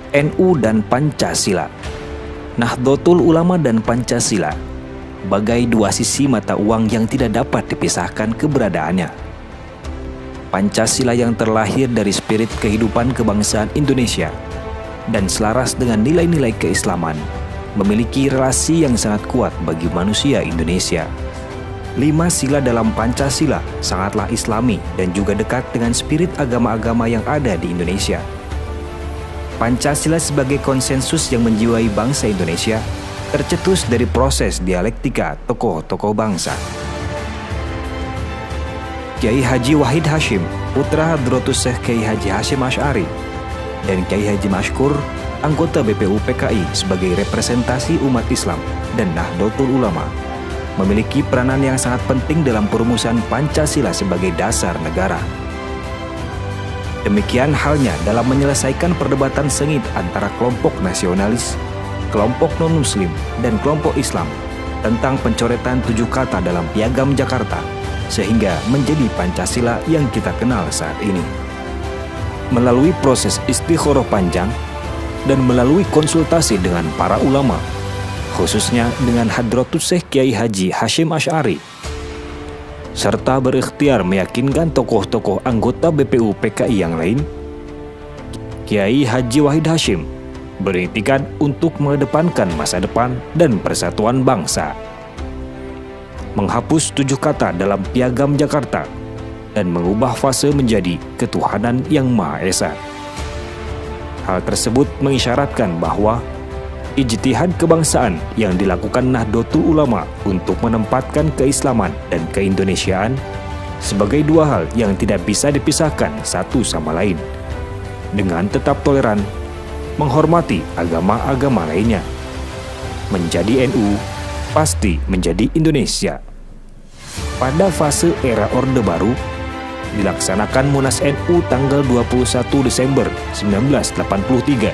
NU dan Pancasila. Nahdlatul Ulama dan Pancasila bagai dua sisi mata uang yang tidak dapat dipisahkan keberadaannya. Pancasila yang terlahir dari spirit kehidupan kebangsaan Indonesia dan selaras dengan nilai-nilai keislaman, memiliki relasi yang sangat kuat bagi manusia Indonesia. 5 sila dalam Pancasila sangatlah islami dan juga dekat dengan spirit agama-agama yang ada di Indonesia. Pancasila sebagai konsensus yang menjiwai bangsa Indonesia tercetus dari proses dialektika tokoh-tokoh bangsa. Kiai Haji Wahid Hasyim, putra Hadratus Syekh Kiai Haji Hasyim Asy'ari, dan Kiai Haji Mashkur, anggota BPU PKI sebagai representasi umat Islam dan Nahdlatul Ulama, memiliki peranan yang sangat penting dalam perumusan Pancasila sebagai dasar negara. Demikian halnya dalam menyelesaikan perdebatan sengit antara kelompok nasionalis, kelompok non-muslim, dan kelompok Islam tentang pencoretan 7 kata dalam Piagam Jakarta, sehingga menjadi Pancasila yang kita kenal saat ini. Melalui proses istikharah panjang dan melalui konsultasi dengan para ulama, khususnya dengan Hadratus Syekh Kiai Haji Hasyim Asy'ari, serta berikhtiar meyakinkan tokoh-tokoh anggota BPU PKI yang lain, Kiai Haji Wahid Hasyim beriktikad untuk mengedepankan masa depan dan persatuan bangsa, menghapus 7 kata dalam Piagam Jakarta dan mengubah fase menjadi ketuhanan yang Maha Esa. Hal tersebut mengisyaratkan bahwa ijtihad kebangsaan yang dilakukan Nahdlatul Ulama untuk menempatkan keislaman dan keindonesiaan sebagai dua hal yang tidak bisa dipisahkan satu sama lain, dengan tetap toleran, menghormati agama-agama lainnya. Menjadi NU pasti menjadi Indonesia. Pada fase era Orde Baru, dilaksanakan Munas NU tanggal 21 Desember 1983.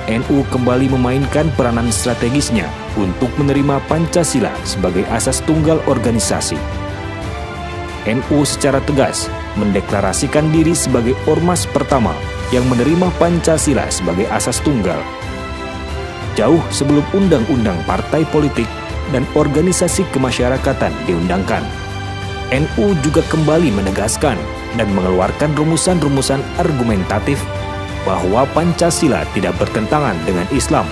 NU kembali memainkan peranan strategisnya untuk menerima Pancasila sebagai asas tunggal organisasi. NU secara tegas mendeklarasikan diri sebagai ormas pertama yang menerima Pancasila sebagai asas tunggal. Jauh sebelum undang-undang partai politik dan organisasi kemasyarakatan diundangkan, NU juga kembali menegaskan dan mengeluarkan rumusan-rumusan argumentatif bahwa Pancasila tidak bertentangan dengan Islam,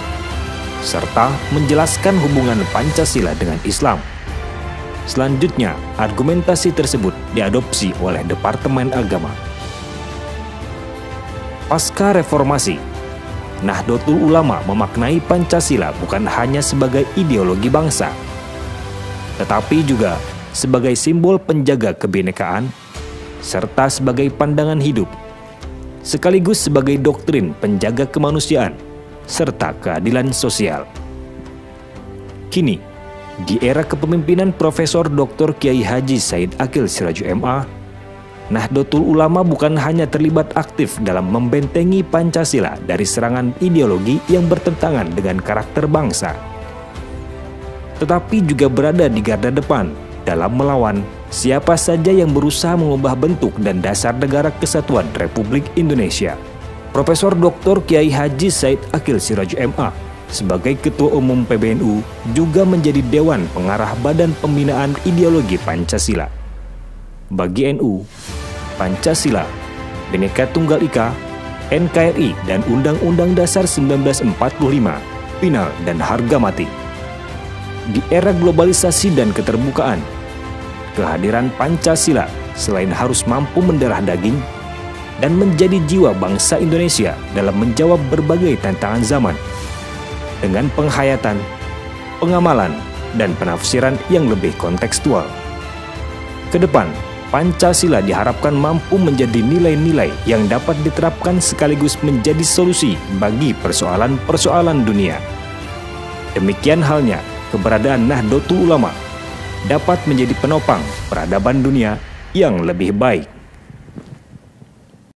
serta menjelaskan hubungan Pancasila dengan Islam. Selanjutnya, argumentasi tersebut diadopsi oleh Departemen Agama. Pasca reformasi, Nahdlatul Ulama memaknai Pancasila bukan hanya sebagai ideologi bangsa, tetapi juga sebagai simbol penjaga kebinekaan, serta sebagai pandangan hidup, sekaligus sebagai doktrin penjaga kemanusiaan serta keadilan sosial. Kini, di era kepemimpinan Profesor Dr. Kiai Haji Said Aqil Siraju MA, Nahdlatul Ulama bukan hanya terlibat aktif dalam membentengi Pancasila dari serangan ideologi yang bertentangan dengan karakter bangsa, tetapi juga berada di garda depan dalam melawan siapa saja yang berusaha mengubah bentuk dan dasar negara kesatuan Republik Indonesia. Profesor Dr. Kiai Haji Said Aqil Siraju MA sebagai Ketua Umum PBNU juga menjadi Dewan Pengarah Badan Pembinaan Ideologi Pancasila. Bagi NU, Pancasila, Bhinneka Tunggal Ika, NKRI, dan Undang-Undang Dasar 1945 final dan harga mati. Di era globalisasi dan keterbukaan, kehadiran Pancasila selain harus mampu mendarah daging dan menjadi jiwa bangsa Indonesia dalam menjawab berbagai tantangan zaman, dengan penghayatan, pengamalan, dan penafsiran yang lebih kontekstual. Kedepan, Pancasila diharapkan mampu menjadi nilai-nilai yang dapat diterapkan sekaligus menjadi solusi bagi persoalan-persoalan dunia. Demikian halnya keberadaan Nahdlatul Ulama dapat menjadi penopang peradaban dunia yang lebih baik.